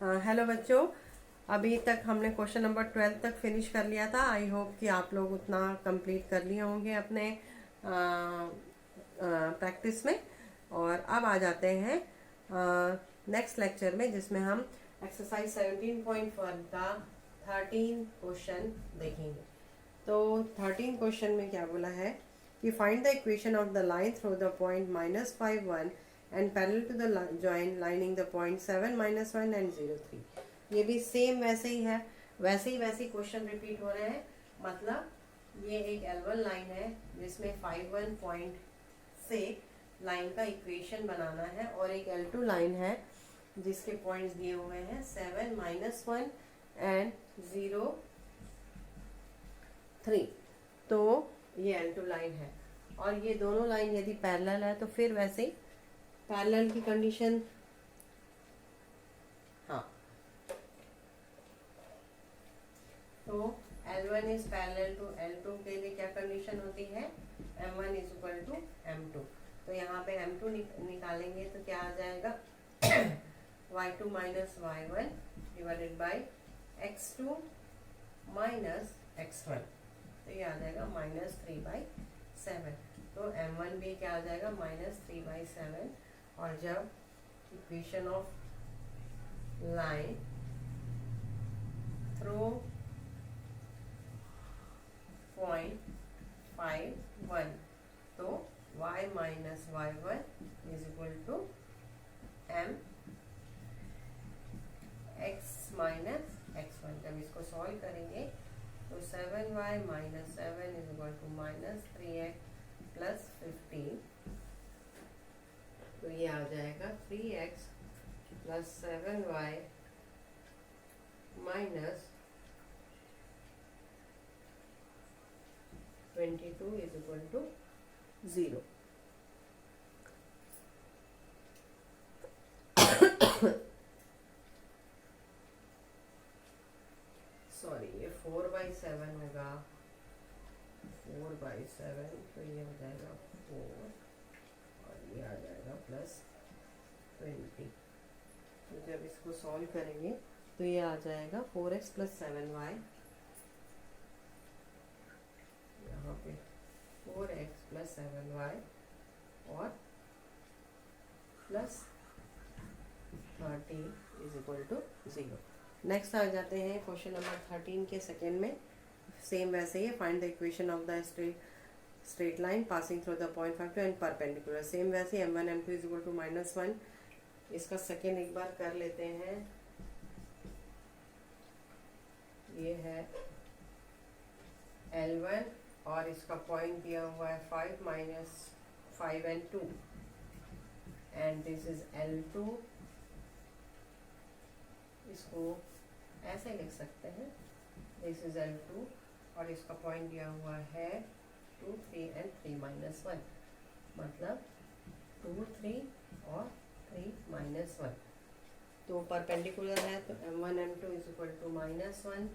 Hello बच्चों, अभी तक हमने क्वेश्चन नंबर 12 तक फिनिश कर लिया था। आई होप कि आप लोग उतना कंप्लीट कर लिए होंगे अपने प्रैक्टिस में। और अब आ जाते हैं नेक्स्ट लेक्चर में, जिसमें हम एक्सरसाइज 17.1 का 13 क्वेश्चन देखेंगे। तो 13 क्वेश्चन में क्या बोला है कि find the equation of the line through the point -5 1 and parallel to the join lining the point 7 -1 and 0 3। ये भी सेम वैसे ही है, वैसे ही क्वेश्चन रिपीट हो रहे हैं। मतलब ये एक L1 लाइन है जिसमें 5 1 पॉइंट से लाइन का इक्वेशन बनाना है, और एक L2 लाइन है जिसके पॉइंट्स दिए हुए हैं 7 -1 एंड 0 3। तो ये L2 लाइन है, और ये दोनों लाइन यदि पैरेलल है तो फिर वैसे ही पैरेलल की कंडीशन, हाँ, तो L1 is parallel to L2 के लिए क्या कंडीशन होती है, M1 is equal to M2। तो यहाँ पे M2 निकालेंगे तो क्या आ जाएगा y2 minus y1 divided by x2 minus x1। तो ये आ जाएगा -3/7। तो M1 भी क्या आ जाएगा -3/7। और जब equation of line through point 5 1, तो y minus y1 is equal to m x minus x1। जब इसको सॉल्व करेंगे तो 7y minus 7 is equal to -3x plus 15। तो ये आ जाएगा 3x plus 7y minus 22 is equal to 0। Sorry, ये 4/7 होगा, 4/7। तो ये हो जाएगा 4, और ये आ जाएगा प्लस 20। तो जब इसको सॉल्व करेंगे तो ये आ जाएगा 4x प्लस 7y, यहाँ पे 4x प्लस 7y और plus 30 is equal to 0। Next आ जाते हैं क्वेश्चन नंबर 13 के सेकेंड में। सेम वैसे ही, find the equation of the straight line passing through the point 5 2 and perpendicular. Same वैसे M1 M2 is equal to -1। इसका सेकेंड एक बार कर लेते हैं। ये है L1 और इसका पॉइंट दिया हुआ है 5 -5 and 2, and this is L2। इसको ऐसे लिख सकते हैं, दिस इज L2 और इसका पॉइंट दिया हुआ है 2 3 एंड 3 -1। मतलब 2 3 और 3 -1। तो परपेंडिकुलर है तो M1 M2 is equal to -1।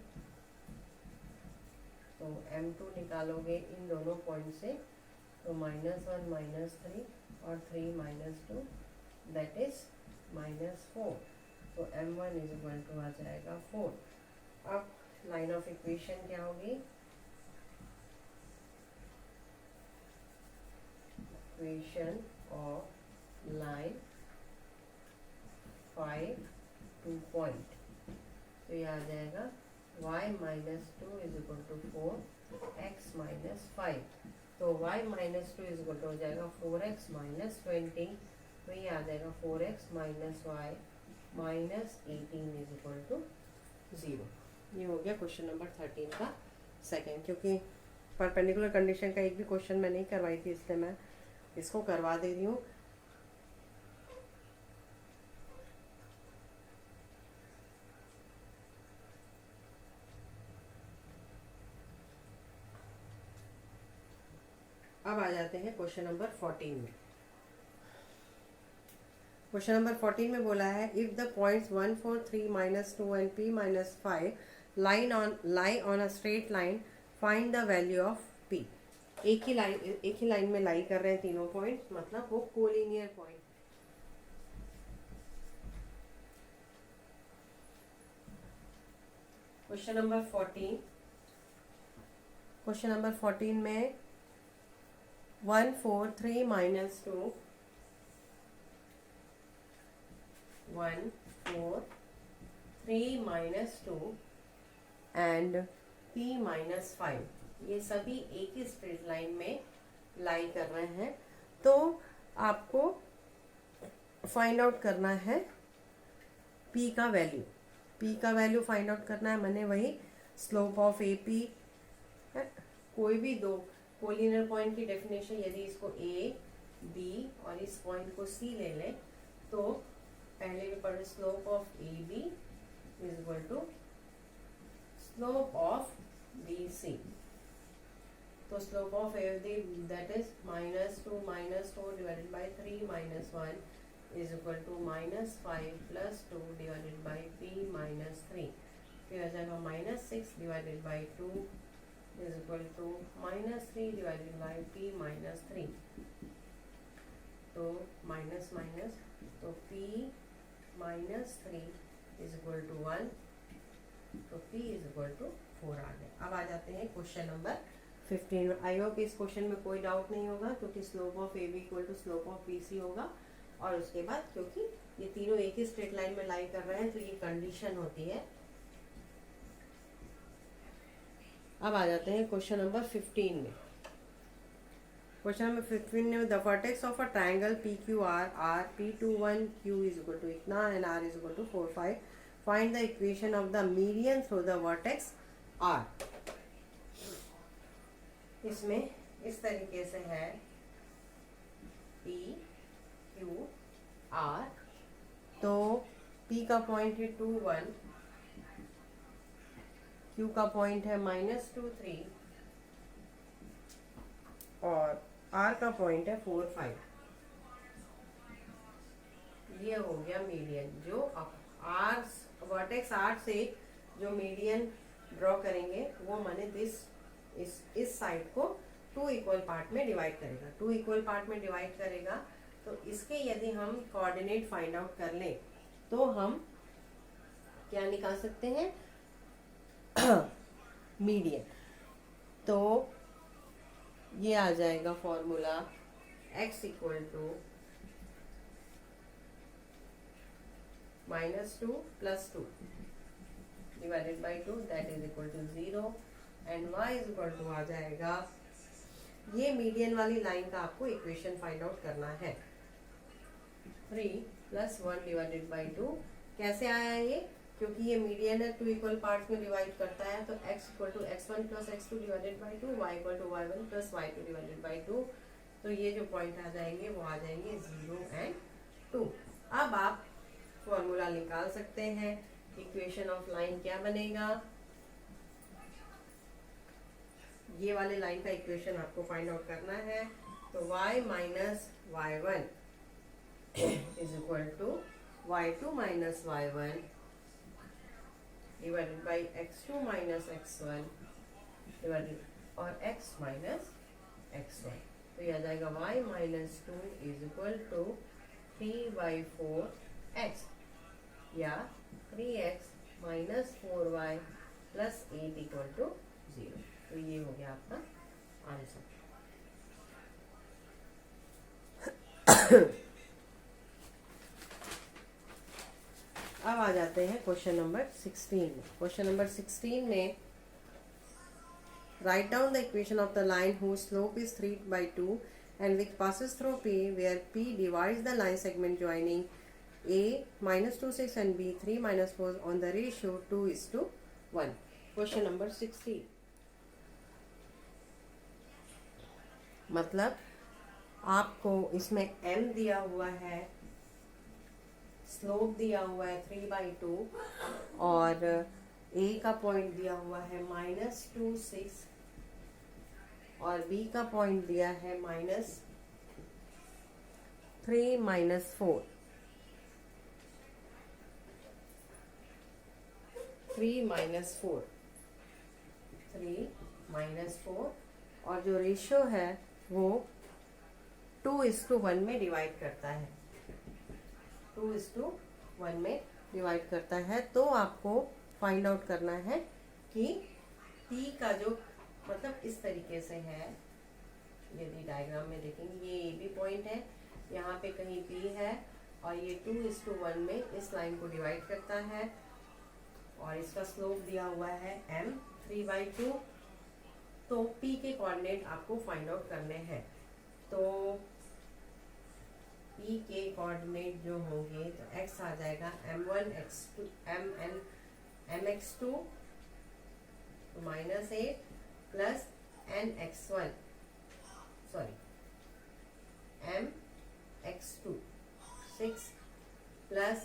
तो M2 निकालोगे इन दोनों पॉइंट से, तो -1 -3 और 3 -2, दैट इज -4। तो M1 इज इक्वल टू आ जाएगा 4। अब लाइन ऑफ इक्वेशन क्या होगी, इक्वेशन ऑफ लाइन 5 2 पॉइंट। तो ये आ जाएगा y minus 2 is equal to 4 x minus 5। तो y minus 2 is equal to हो जाएगा 4x माइनस 20। तो ये आ जाएगा 4x minus y minus 18 is equal to 0। ये हो गया क्वेश्चन नंबर 13 का सेकेंड। क्योंकि परपेंडिकुलर कंडीशन का एक भी क्वेश्चन मैं नहीं करवाई थी, इसलिए मैं इसको करवा दे रही हूँ। अब आ जाते हैं क्वेश्चन नंबर 14 में। क्वेश्चन नंबर 14 में बोला है, if the points 1 4 3 -2 and p -5 lie on a straight line, find the value of p। एक ही लाइन में लाई कर रहे हैं तीनों पॉइंट्स, मतलब वो collinear point. Question number 14, question number 14 में 1 4 3 minus 2 1 4 3 minus 2 and p minus 5 ये सभी एक ही स्ट्रेट लाइन में लाई कर रहे हैं। तो आपको फाइंड आउट करना है p का वैल्यू, p का वैल्यू फाइंड आउट करना है। मैंने वही स्लोप ऑफ AP है, कोई भी दो कोलिनियर पॉइंट की डेफिनेशन, यदि इसको A B और इस पॉइंट को C ले लें तो पहले भी पढ़े slope of AB is equal to slope of BC। तो slope of AB that is -2 - 4 divided by 3 - 1 is equal to -5 + 2 divided by P - 3। फिर आ जाएगा -6 divided by 2 is equal to -3 divided by P - 3। तो माइनस माइनस, तो P - 3 is equal to 1, तो P is equal to 4 आ गए। अब आ जाते हैं क्वेश्चन नंबर 15। आई होप इस क्वेश्चन में कोई डाउट नहीं होगा, क्योंकि slope of AB equal to slope of BC होगा। और उसके बाद क्योंकि ये तीनों एक ही स्ट्रेट लाइन में लाई कर रहे हैं तो ये कंडीशन होती है। अब आ जाते हैं क्वेश्चन नंबर 15 में। क्वेश्चन नंबर 15 में the vertex of a triangle PQR are P21 Q is equal to इतना and R is equal to 4 5। Find the equation of the median through the vertex R। इसमें इस तरीके से है P Q R, तो P का point है 2 1, Q का पॉइंट है -2 3 और R का पॉइंट है 4 5। ये हो गया मीडियन। जो R वर्टेक्स R से जो मीडियन ड्रॉ करेंगे वो माने इस साइड को 2 इक्वल पार्ट में डिवाइड करेगा। 2 इक्वल पार्ट में डिवाइड करेगा तो इसके यदि हम कोऑर्डिनेट फाइंड आउट कर लें तो हम क्या निकाल सकते हैं मीडियन। तो ये आ जाएगा formula x equal to -2 + 2 divided by 2 that is equal to 0 and y is equal to आ जाएगा, ये मीडियन वाली लाइन का आपको इक्वेशन फाइंड आउट करना है। 3 + 1 डिवाइडेड बाई 2 कैसे आया ये, क्योंकि ये मीडियन है 2 इक्वल पार्ट्स में डिवाइड करता है। तो x equal to x1 + x2 divided by 2, y equal to y1 + y2 divided by 2। तो ये जो पॉइंट आ जाएंगे वो आ जाएंगे 0 एंड 2। अब आप फॉर्मूला निकाल सकते हैं। इक्वेशन ऑफ लाइन क्या बनेगा, ये वाले लाइन का इक्वेशन आपको फाइंड आउट करना है। तो y - y1 is equal to y2 - y1 divided by x2 - x1 divided by x - x1। तो ये आ जाएगा y - 2 is equal to 3/4x या 3x - 4y + 8 इक्वल टू 0। तो ये हो गया आपका आंसर। अब आ जाते हैं क्वेश्चन नंबर 16 में। क्वेश्चन नंबर 16 में write down the equation of the line whose slope is 3/2 and which passes through P, where P divides the line segment joining A -2 6 and B 3 - 4 on the ratio 2:1। Question number 16 मतलब आपको इसमें M दिया हुआ है, slope दिया हुआ है 3/2 और A का पॉइंट दिया हुआ है -2 6 और B का पॉइंट दिया है -3 - 4। 3 - 4 और जो रेशियो है वो 2:1 में डिवाइड करता है। 2:1 में डिवाइड करता है। तो आपको फाइंड आउट करना है कि P का जो मतलब इस तरीके से है, यदि डायग्राम में देखेंगे ये AB पॉइंट है, यहाँ पे कहीं P है और ये 2:1 में इस लाइन को डिवाइड करता है और इसका स्लोप दिया हुआ है m 3/2। तो P के कोऑर्डिनेट आपको फाइंड आउट करने हैं। तो P के कोऑर्डिनेट जो होंगे तो x आ जाएगा m1 x2 mx2 -8 plus nx1 sorry mx2 6 plus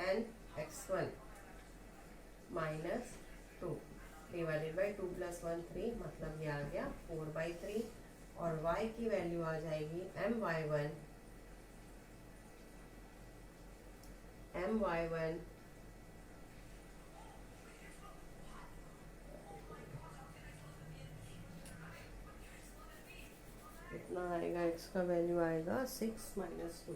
nx1 -2 divided by 2 + 1 3, मतलब ये आ गया 4/3 और y की वैल्यू आ जाएगी my1 कितना आएगा, x का वैल्यू आएगा 6 - 2।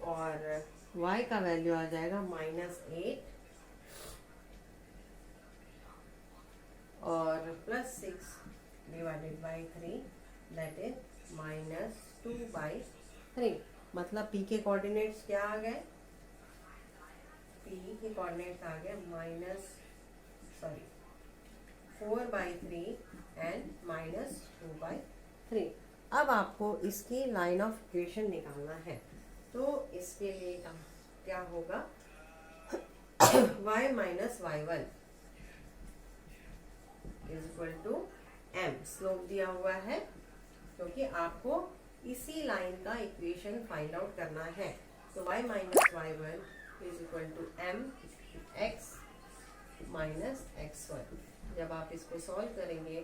और y का वैल्यू आ जाएगा -8 और +6 डिवाइडेड बाई 3 दैट इज -2/3। मतलब p के कोऑर्डिनेट्स क्या आ गए, p के कोऑर्डिनेट्स आ गए 4/3 एंड -2/3। अब आपको इसकी लाइन ऑफ इक्वेशन निकालना है, तो इसके लिए क्या होगा y - y1 = m, स्लोप दिया हुआ है क्योंकि आपको इसी लाइन का इक्वेशन फाइंड आउट करना है। तो y - y1 = m x - x1। जब आप इसको सॉल्व करेंगे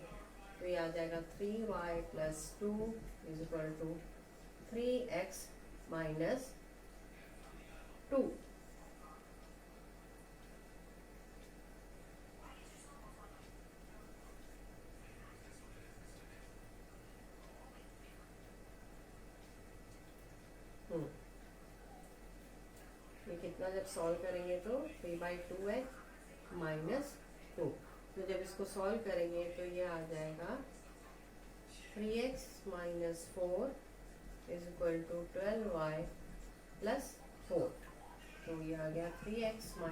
तो ये आ जाएगा 3y + 2 = 3x - 2। ये कितना जब सॉल्व करेंगे तो 3/2 है -2। तो जब इसको सॉल्व करेंगे तो ये आ जाएगा 3x - 4 = 12y + 4। तो ये आ गया 3x - 12y -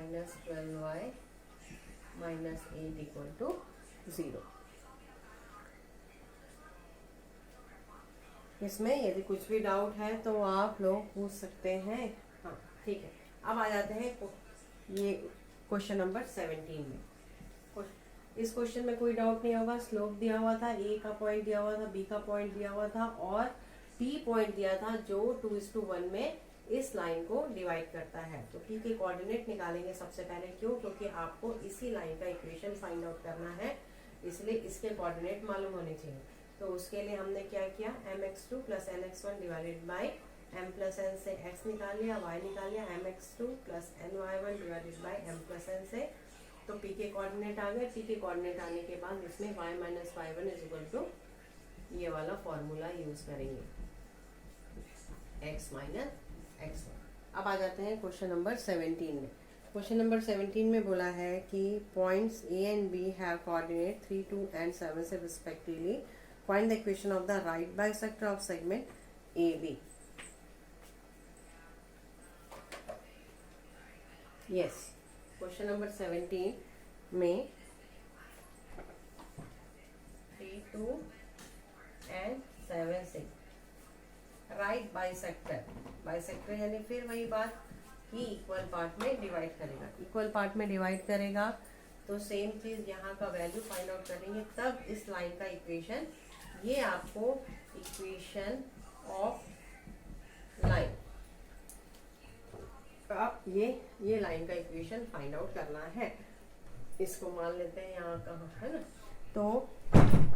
8 = 0। इसमें यदि कुछ भी डाउट है तो आप लोग पूछ सकते हैं। हाँ ठीक है, अब आ जाते हैं ये क्वेश्चन नंबर 17 में। इस क्वेश्चन में कोई डाउट नहीं होगा, स्लोप दिया हुआ था, ए का पॉइंट दिया हुआ था, बी का पॉइंट दिया हुआ था और पी पॉइंट दिया था जो 2:1 में इस लाइन को डिवाइड करता है। तो पी के कोऑर्डिनेट निकालेंगे सबसे पहले, क्यों, क्योंकि आपको इसी लाइन का इक्वेशन फाइंड आउट करना है, इसलिए इसके कोऑर्डिनेट मालूम होने चाहिए। तो उसके लिए हमने क्या किया, mx2 + nx1 divided by m + n से x निकाल लिया, y निकाल लिया, mx2 + ny1 divided by m + n से। तो p के कोऑर्डिनेट आ गए। p के कोऑर्डिनेट आने के बाद इसमें y - y1 = ये वाला फॉर्मूला यूज करेंगे, x - x1। अब आ जाते हैं क्वेश्चन नंबर 17 में। क्वेश्चन नंबर 17 में बोला है कि points a and b have coordinate 3, 2 and 7 से respectively. Find the equation of the right bisector of segment AB. Yes, question number 17 में 3, 2 and 7 से राइट बाइसेक्टर यानी फिर वही बात कि इक्वल पार्ट में डिवाइड करेगा। इक्वल पार्ट में डिवाइड करेगा तो सेम चीज यहाँ का वैल्यू फाइंड आउट करेंगे, तब इस लाइन का इक्वेशन, ये आपको इक्वेशन ऑफ लाइन, आप ये लाइन का इक्वेशन फाइंड आउट करना है। इसको मान लेते हैं यहाँ कहाँ है ना, तो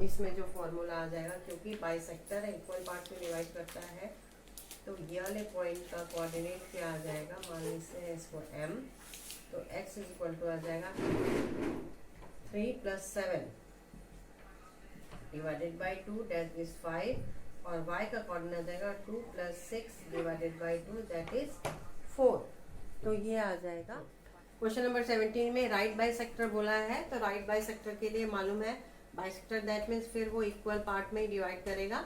इसमें जो फॉर्मूला आ जाएगा, क्योंकि बाइसेक्टर है, इक्वल पार्ट में डिवाइड करता है, तो ये वाले पॉइंट का कोऑर्डिनेट क्या आ जाएगा, मान लेते हैं इसको m, तो x = आ जाएगा 3 + 7 डिवाइडेड बाई 2 दैट इज 5 और y का कोऑर्डिनेट आ जाएगा 2 + 6 डिवाइडेड बाई 2 दैट इज 4। तो ये आ जाएगा। क्वेश्चन नंबर 17 में राइट बाइसेक्टर बोला है, तो राइट बाइसेक्टर के लिए मालूम है बाइसेक्टर दैट मीन्स फिर वो इक्वल पार्ट में डिवाइड करेगा।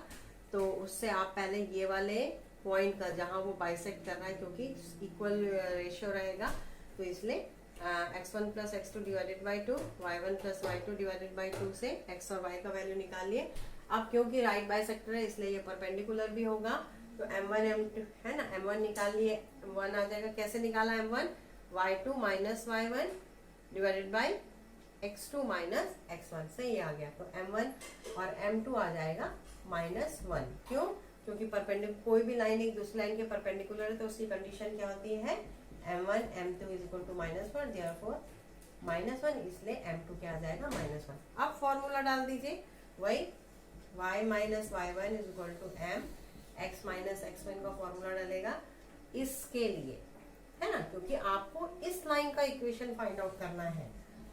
तो उससे आप पहले ये वाले पॉइंट का जहाँ वो बाइसेक्ट कर रहा है, क्योंकि इक्वल रेशियो रहेगा तो इसलिए x1 + x2 divided by 2, y1 + y2 divided by 2 से x और y का वैल्यू निकालिए। अब क्योंकि राइट बाइसेक्टर है इसलिए ये परपेंडिकुलर भी होगा, तो m1 m2 है ना, m1 निकाल लिए, m1 आ जाएगा। कैसे निकाला m1? y2 - y1 divided by x2 - x1 से ये आ गया। तो m1 और m2 आ जाएगा -1। क्यों? क्योंकि परपेंडिकुलर कोई भी लाइन एक दूसरी लाइन के परपेंडिकुलर है तो उसकी कंडीशन क्या होती है? m1 m2 = -1, देयरफॉर -1, इसलिए m2 क्या आ जाएगा? -1। अब फॉर्मूला डाल दीजिए, वही y - y1 = m, x - x1 का फॉर्मूला डालेगा इसके लिए, है ना, क्योंकि आपको इस लाइन का इक्वेशन फाइंड आउट करना है।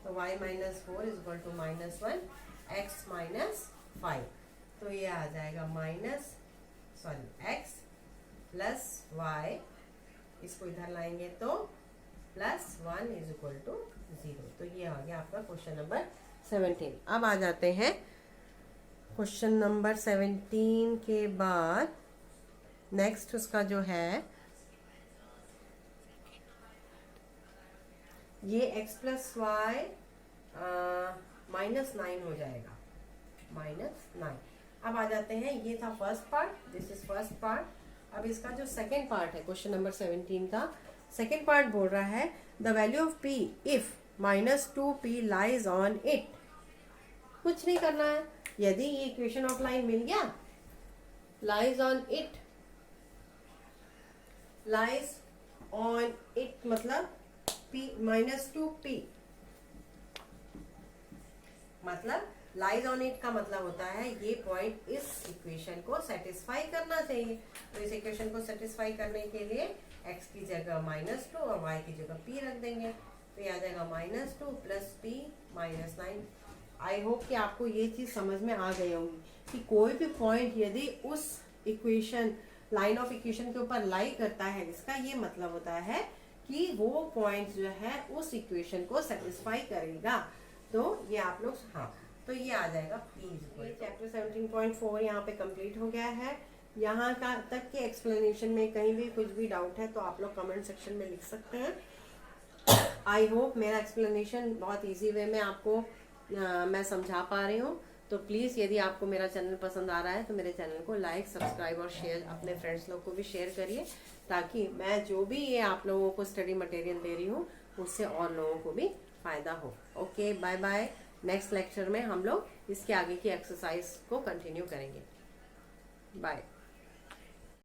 तो y - 4 = -1, x - 5, तो ये आ जाएगा x प्लस y, इसको इधर लाएंगे तो +1 = 0। तो ये आ गया आपका क्वेश्चन नंबर 17। अब आ जाते हैं क्वेश्चन नंबर 17 के बाद नेक्स्ट उसका जो है ये x + y -9 हो जाएगा, -9। अब आ जाते हैं, ये था first part, this is first part. अब इसका जो सेकेंड पार्ट है क्वेश्चन नंबर 17 का, सेकेंड पार्ट बोल रहा है the value of p if -2p lies on it. कुछ नहीं करना है, यदि ये इक्वेशन ऑफ लाइन मिल गया, lies on it, lies on it मतलब p -2p, मतलब लाइज ऑन इट का मतलब होता है ये पॉइंट इस इक्वेशन को सेटिस्फाई करना चाहिए। तो इस इक्वेशन को सेटिस्फाई करने के लिए x की जगह -2 और y की जगह p रख देंगे, तो ये आ जाएगा -2 + p -9। आई होप कि आपको ये चीज़ समझ में आ गई होगी कि कोई भी पॉइंट यदि उस इक्वेशन लाइन ऑफ इक्वेशन के ऊपर लाई करता है, इसका ये मतलब होता है कि वो पॉइंट जो है उस इक्वेशन को सेटिस्फाई करेगा। तो ये आप लोग, हाँ, तो ये आ जाएगा प्लीज। चैप्टर 17.4 यहाँ पे कंप्लीट हो गया है। यहाँ का तक के एक्सप्लेनेशन में कहीं भी कुछ भी डाउट है तो आप लोग कमेंट सेक्शन में लिख सकते हैं। आई होप मेरा एक्सप्लेनेशन बहुत इजी वे में आपको मैं समझा पा रही हूँ। तो प्लीज़ यदि आपको मेरा चैनल पसंद आ रहा है तो मेरे चैनल को लाइक, सब्सक्राइब और शेयर, अपने फ्रेंड्स लोग को भी शेयर करिए, ताकि मैं जो भी ये आप लोगों को स्टडी मटेरियल दे रही हूँ उससे और लोगों को भी फ़ायदा हो। Okay, bye bye. Next lecture में हम लोग इसके आगे की एक्सरसाइज को कंटिन्यू करेंगे। बाय।